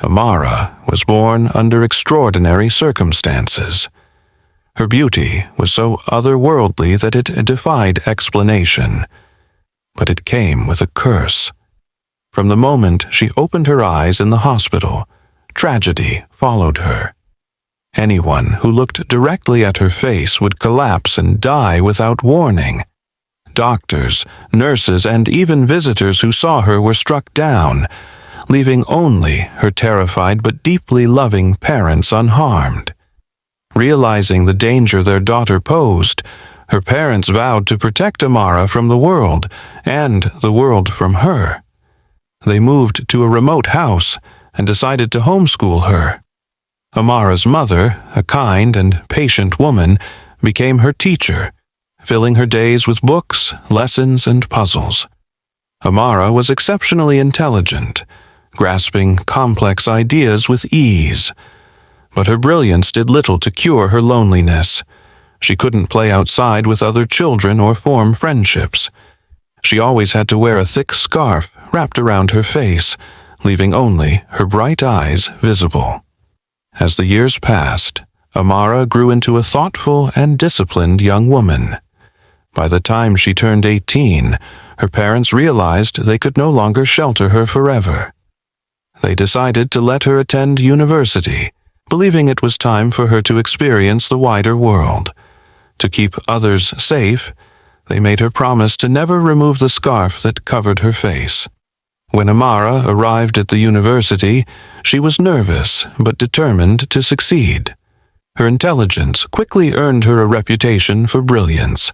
Amara was born under extraordinary circumstances. Her beauty was so otherworldly that it defied explanation, but it came with a curse. From the moment she opened her eyes in the hospital, tragedy followed her. Anyone who looked directly at her face would collapse and die without warning. Doctors, nurses, and even visitors who saw her were struck down, leaving only her terrified but deeply loving parents unharmed. Realizing the danger their daughter posed, her parents vowed to protect Amara from the world, and the world from her. They moved to a remote house and decided to homeschool her. Amara's mother, a kind and patient woman, became her teacher, filling her days with books, lessons, and puzzles. Amara was exceptionally intelligent, grasping complex ideas with ease. But her brilliance did little to cure her loneliness. She couldn't play outside with other children or form friendships. She always had to wear a thick scarf wrapped around her face, leaving only her bright eyes visible. As the years passed, Amara grew into a thoughtful and disciplined young woman. By the time she turned 18, her parents realized they could no longer shelter her forever. They decided to let her attend university, believing it was time for her to experience the wider world. To keep others safe, they made her promise to never remove the scarf that covered her face. When Amara arrived at the university, she was nervous but determined to succeed. Her intelligence quickly earned her a reputation for brilliance.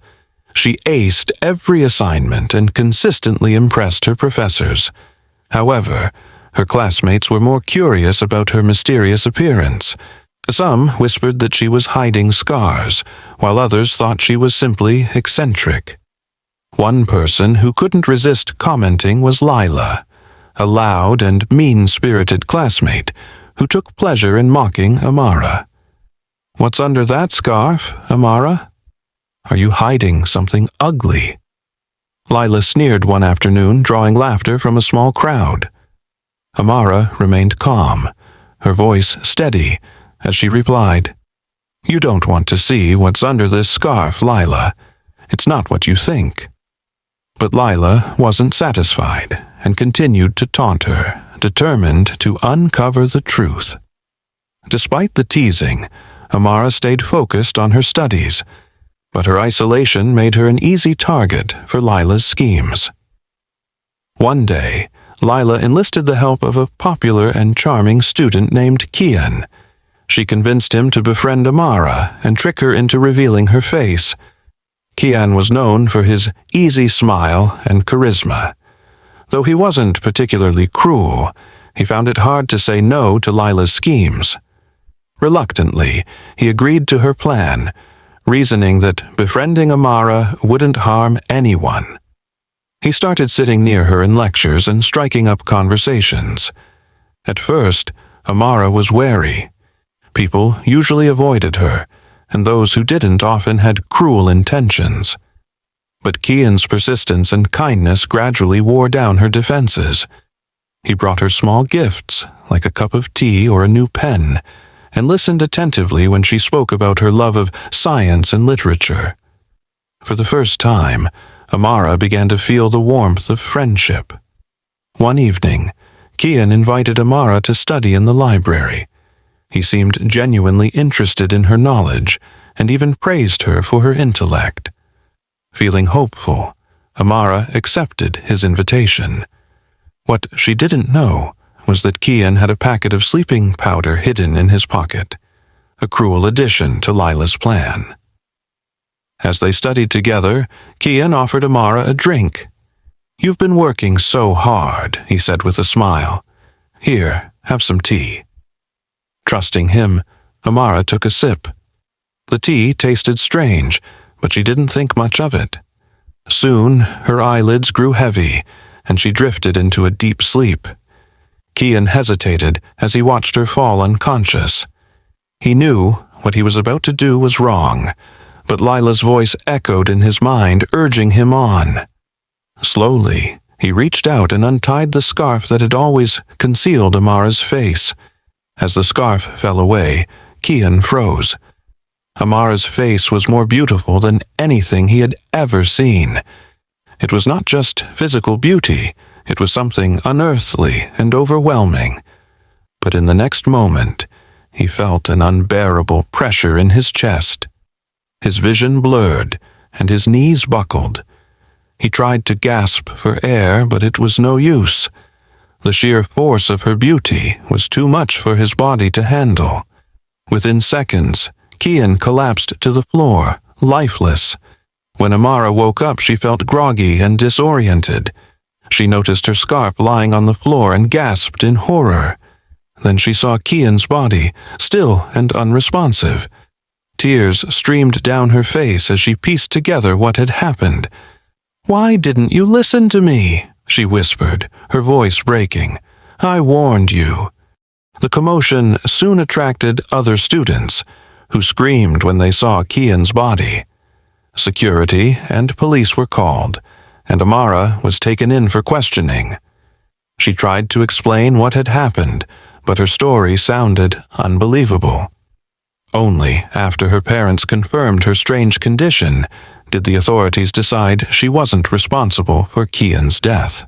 She aced every assignment and consistently impressed her professors. However, her classmates were more curious about her mysterious appearance. Some whispered that she was hiding scars, while others thought she was simply eccentric. One person who couldn't resist commenting was Lila, a loud and mean-spirited classmate who took pleasure in mocking Amara. "What's under that scarf, Amara? Are you hiding something ugly?" Lila sneered one afternoon, drawing laughter from a small crowd. Amara remained calm, her voice steady, as she replied, "You don't want to see what's under this scarf, Lila. It's not what you think." But Lila wasn't satisfied and continued to taunt her, determined to uncover the truth. Despite the teasing, Amara stayed focused on her studies, but her isolation made her an easy target for Lila's schemes. One day, Lila enlisted the help of a popular and charming student named Kian. She convinced him to befriend Amara and trick her into revealing her face. Kian was known for his easy smile and charisma. Though he wasn't particularly cruel, he found it hard to say no to Lila's schemes. Reluctantly, he agreed to her plan, reasoning that befriending Amara wouldn't harm anyone. He started sitting near her in lectures and striking up conversations. At first, Amara was wary. People usually avoided her, and those who didn't often had cruel intentions. But Kian's persistence and kindness gradually wore down her defenses. He brought her small gifts, like a cup of tea or a new pen, and listened attentively when she spoke about her love of science and literature. For the first time, Amara began to feel the warmth of friendship. One evening, Kian invited Amara to study in the library. He seemed genuinely interested in her knowledge and even praised her for her intellect. Feeling hopeful, Amara accepted his invitation. What she didn't know was that Kian had a packet of sleeping powder hidden in his pocket, a cruel addition to Lila's plan. As they studied together, Kian offered Amara a drink. "You've been working so hard," he said with a smile. "Here, have some tea." Trusting him, Amara took a sip. The tea tasted strange, but she didn't think much of it. Soon, her eyelids grew heavy, and she drifted into a deep sleep. Kian hesitated as he watched her fall unconscious. He knew what he was about to do was wrong, but Lila's voice echoed in his mind, urging him on. Slowly, He reached out and untied the scarf that had always concealed Amara's face. As the scarf fell away, Kian froze. Amara's face was more beautiful than anything he had ever seen. It was not just physical beauty, it was something unearthly and overwhelming. But in the next moment, he felt an unbearable pressure in his chest. His vision blurred, and his knees buckled. He tried to gasp for air, but it was no use. The sheer force of her beauty was too much for his body to handle. Within seconds, Kian collapsed to the floor, lifeless. When Amara woke up, she felt groggy and disoriented. She noticed her scarf lying on the floor and gasped in horror. Then she saw Kian's body, still and unresponsive. Tears streamed down her face as she pieced together what had happened. "Why didn't you listen to me?" she whispered, her voice breaking. "I warned you." The commotion soon attracted other students, who screamed when they saw Kian's body. Security and police were called, and Amara was taken in for questioning. She tried to explain what had happened, but her story sounded unbelievable. Only after her parents confirmed her strange condition did the authorities decide she wasn't responsible for Kian's death.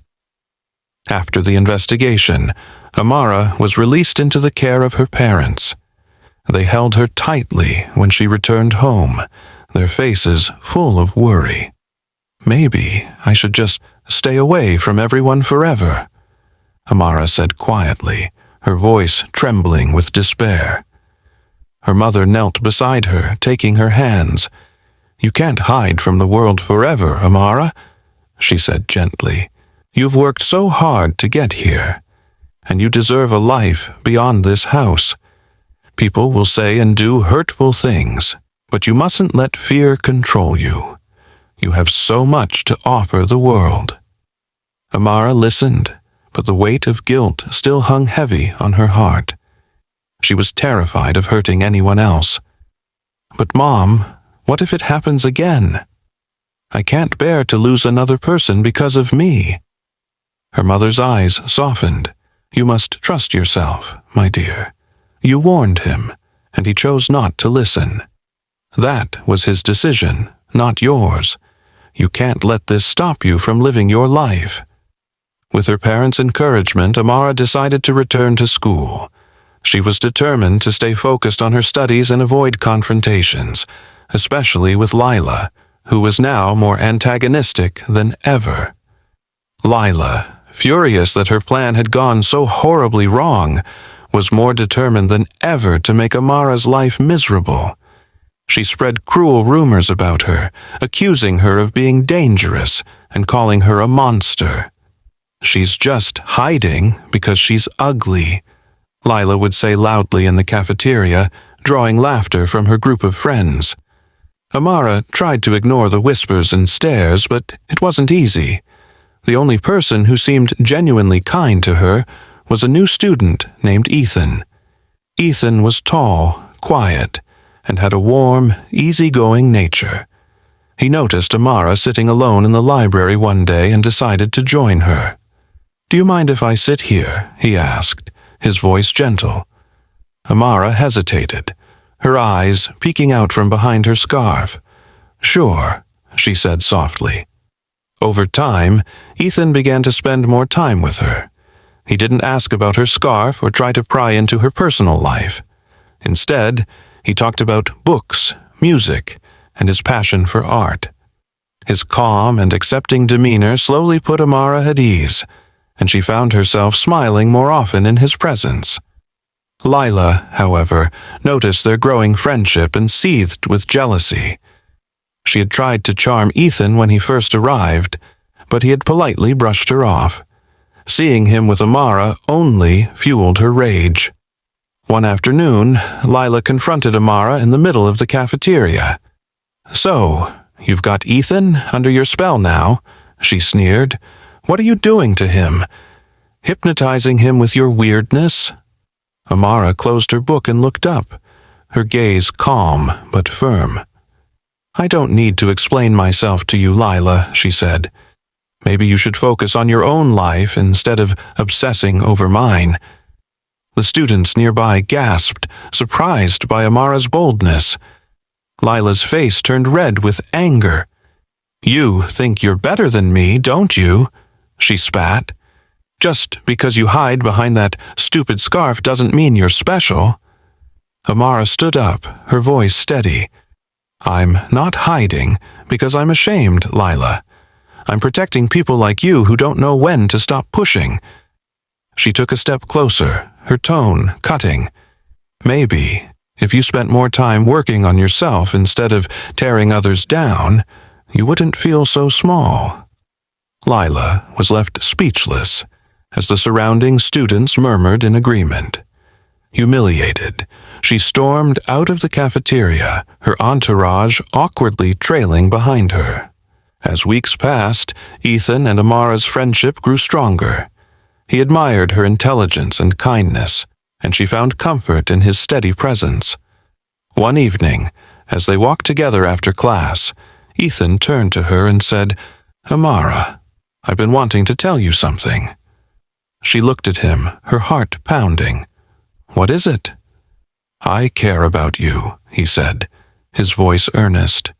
After the investigation, Amara was released into the care of her parents. They held her tightly when she returned home, their faces full of worry. "Maybe I should just stay away from everyone forever," Amara said quietly, her voice trembling with despair. Her mother knelt beside her, taking her hands. "You can't hide from the world forever, Amara," she said gently. "You've worked so hard to get here, and you deserve a life beyond this house. People will say and do hurtful things, but you mustn't let fear control you. You have so much to offer the world." Amara listened, but the weight of guilt still hung heavy on her heart. She was terrified of hurting anyone else. "But Mom, what if it happens again? I can't bear to lose another person because of me." Her mother's eyes softened. "You must trust yourself, my dear. You warned him, and he chose not to listen. That was his decision, not yours. You can't let this stop you from living your life." With her parents' encouragement, Amara decided to return to school. She was determined to stay focused on her studies and avoid confrontations, especially with Lila, who was now more antagonistic than ever. Lila, furious that her plan had gone so horribly wrong, was more determined than ever to make Amara's life miserable. She spread cruel rumors about her, accusing her of being dangerous and calling her a monster. "She's just hiding because she's ugly," Lila would say loudly in the cafeteria, drawing laughter from her group of friends. Amara tried to ignore the whispers and stares, but it wasn't easy. The only person who seemed genuinely kind to her was a new student named Ethan. Ethan was tall, quiet, and had a warm, easygoing nature. He noticed Amara sitting alone in the library one day and decided to join her. "Do you mind if I sit here?" he asked, his voice gentle. Amara hesitated, her eyes peeking out from behind her scarf. "Sure," she said softly. Over time, Ethan began to spend more time with her. He didn't ask about her scarf or try to pry into her personal life. Instead, he talked about books, music, and his passion for art. His calm and accepting demeanor slowly put Amara at ease, and she found herself smiling more often in his presence. Lila, however, noticed their growing friendship and seethed with jealousy. She had tried to charm Ethan when he first arrived, but he had politely brushed her off. Seeing him with Amara only fueled her rage. One afternoon, Lila confronted Amara in the middle of the cafeteria. "So, you've got Ethan under your spell now," she sneered. "What are you doing to him? Hypnotizing him with your weirdness?" Amara closed her book and looked up, her gaze calm but firm. "I don't need to explain myself to you, Lila," she said. Maybe you should focus on your own life instead of obsessing over mine." The students nearby gasped, surprised by Amara's boldness. Lila's face turned red with anger. "You think you're better than me, don't you?" she spat. "Just because you hide behind that stupid scarf doesn't mean you're special." Amara stood up, her voice steady. "I'm not hiding because I'm ashamed, Lila. I'm protecting people like you who don't know when to stop pushing." She took a step closer, her tone cutting. "Maybe, if you spent more time working on yourself instead of tearing others down, you wouldn't feel so small." Lila was left speechless as the surrounding students murmured in agreement. Humiliated, she stormed out of the cafeteria, her entourage awkwardly trailing behind her. As weeks passed, Ethan and Amara's friendship grew stronger. He admired her intelligence and kindness, and she found comfort in his steady presence. One evening, as they walked together after class, Ethan turned to her and said, "Amara, I've been wanting to tell you something." She looked at him, her heart pounding. "What is it?" "I care about you," he said, his voice earnest.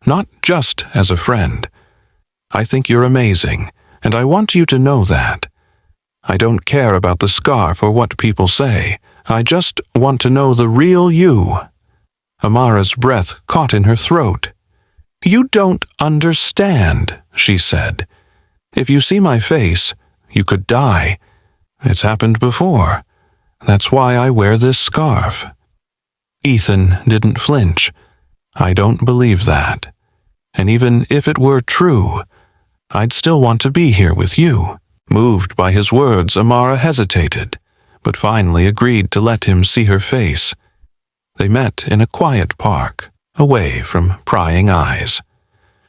"Not just as a friend. I think you're amazing, and I want you to know that. I don't care about the scarf or what people say. I just want to know the real you." Amara's breath caught in her throat. "You don't understand," she said. "If you see my face, you could die. It's happened before. That's why I wear this scarf." Ethan didn't flinch. "I don't believe that. And even if it were true, I'd still want to be here with you." Moved by his words, Amara hesitated, but finally agreed to let him see her face. They met in a quiet park, away from prying eyes.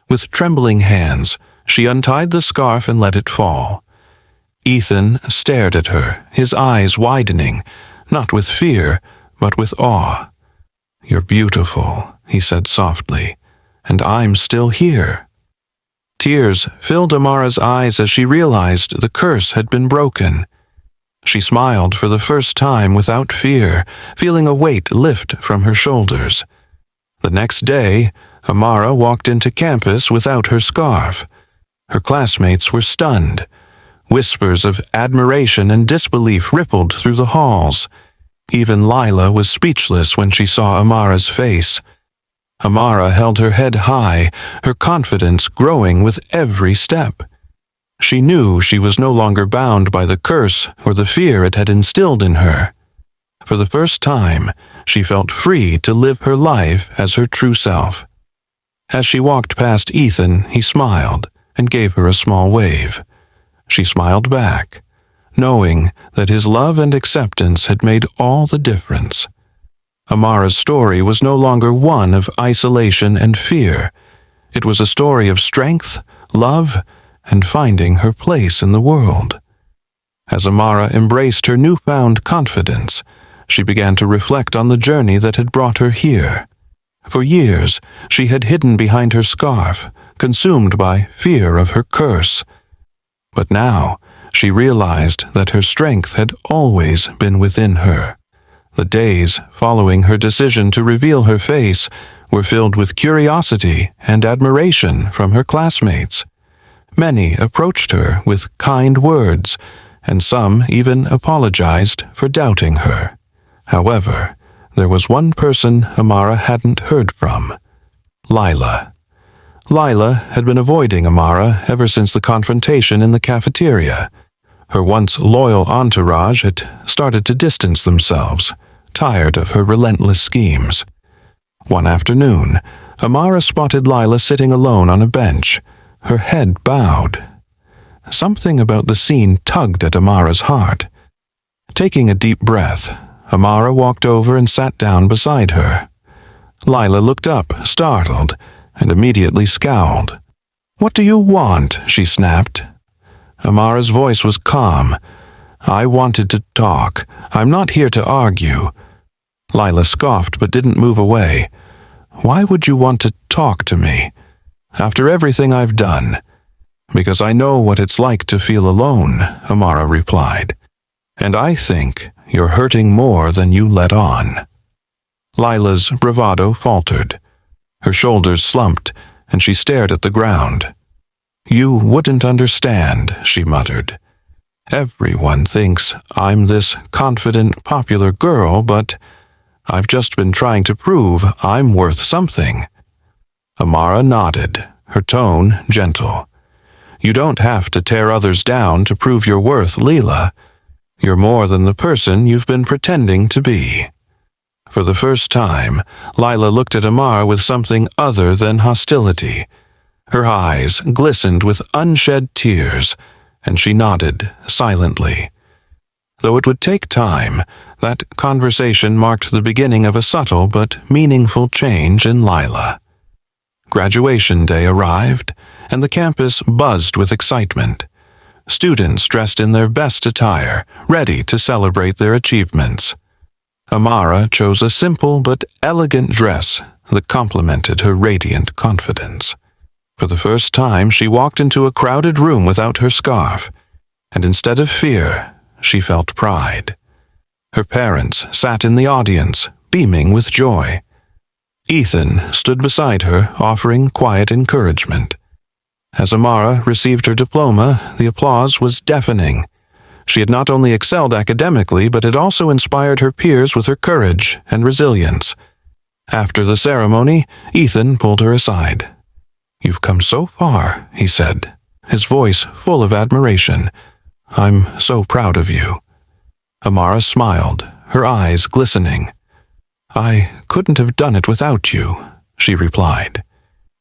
With trembling hands, she untied the scarf and let it fall. Ethan stared at her, his eyes widening, not with fear, but with awe. "You're beautiful," he said softly, "and I'm still here." Tears filled Amara's eyes as she realized the curse had been broken. She smiled for the first time without fear, feeling a weight lift from her shoulders. The next day, Amara walked into campus without her scarf. Her classmates were stunned. Whispers of admiration and disbelief rippled through the halls. Even Lila was speechless when she saw Amara's face. Amara held her head high, her confidence growing with every step. She knew she was no longer bound by the curse or the fear it had instilled in her. For the first time, she felt free to live her life as her true self. As she walked past Ethan, he smiled and gave her a small wave. She smiled back, knowing that his love and acceptance had made all the difference. Amara's story was no longer one of isolation and fear. It was a story of strength, love, and finding her place in the world. As Amara embraced her newfound confidence, she began to reflect on the journey that had brought her here. For years, she had hidden behind her scarf, consumed by fear of her curse. But now, she realized that her strength had always been within her. The days following her decision to reveal her face were filled with curiosity and admiration from her classmates. Many approached her with kind words, and some even apologized for doubting her. However, there was one person Amara hadn't heard from: Lila. Lila had been avoiding Amara ever since the confrontation in the cafeteria. Her once loyal entourage had started to distance themselves, tired of her relentless schemes. One afternoon, Amara spotted Lila sitting alone on a bench, her head bowed. Something about the scene tugged at Amara's heart. Taking a deep breath, Amara walked over and sat down beside her. Lila looked up, startled, and immediately scowled. "What do you want?" she snapped. Amara's voice was calm. "I wanted to talk. I'm not here to argue." Lila scoffed but didn't move away. "Why would you want to talk to me? After everything I've done? Because I know what it's like to feel alone, Amara replied. And I think you're hurting more than you let on. Lila's bravado faltered. Her shoulders slumped, and she stared at the ground. You wouldn't understand, she muttered. Everyone thinks I'm this confident, popular girl, but I've just been trying to prove I'm worth something. Amara nodded, her tone gentle. You don't have to tear others down to prove your worth, Lila. You're more than the person you've been pretending to be. For the first time, Lila looked at Amara with something other than hostility. Her eyes glistened with unshed tears, and she nodded silently. Though it would take time, that conversation marked the beginning of a subtle but meaningful change in Lila. Graduation day arrived, and the campus buzzed with excitement. Students dressed in their best attire, ready to celebrate their achievements. Amara chose a simple but elegant dress that complemented her radiant confidence. For the first time, she walked into a crowded room without her scarf, and instead of fear, she felt pride. Her parents sat in the audience, beaming with joy. Ethan stood beside her, offering quiet encouragement. As Amara received her diploma, the applause was deafening. She had not only excelled academically, but had also inspired her peers with her courage and resilience. After the ceremony, Ethan pulled her aside. You've come so far, he said, his voice full of admiration. I'm so proud of you. Amara smiled, her eyes glistening. I couldn't have done it without you, she replied.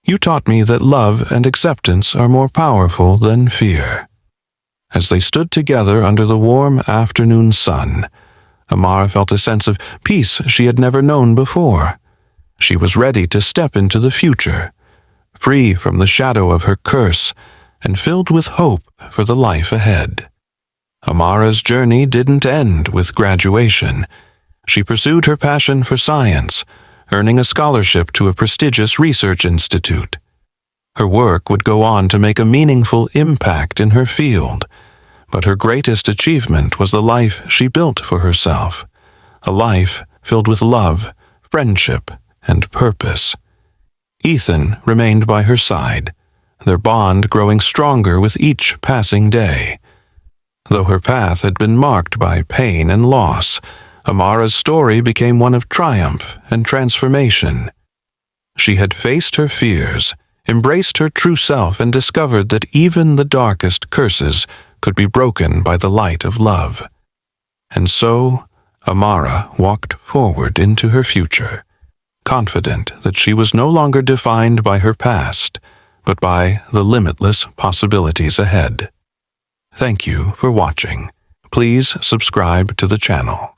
You taught me that love and acceptance are more powerful than fear. As they stood together under the warm afternoon sun, Amara felt a sense of peace she had never known before. She was ready to step into the future, free from the shadow of her curse and filled with hope for the life ahead. Amara's journey didn't end with graduation. She pursued her passion for science, earning a scholarship to a prestigious research institute. Her work would go on to make a meaningful impact in her field, but her greatest achievement was the life she built for herself, a life filled with love, friendship, and purpose. Ethan remained by her side, their bond growing stronger with each passing day. Though her path had been marked by pain and loss, Amara's story became one of triumph and transformation. She had faced her fears, embraced her true self, and discovered that even the darkest curses could be broken by the light of love. And so, Amara walked forward into her future, confident that she was no longer defined by her past, but by the limitless possibilities ahead. Thank you for watching. Please subscribe to the channel.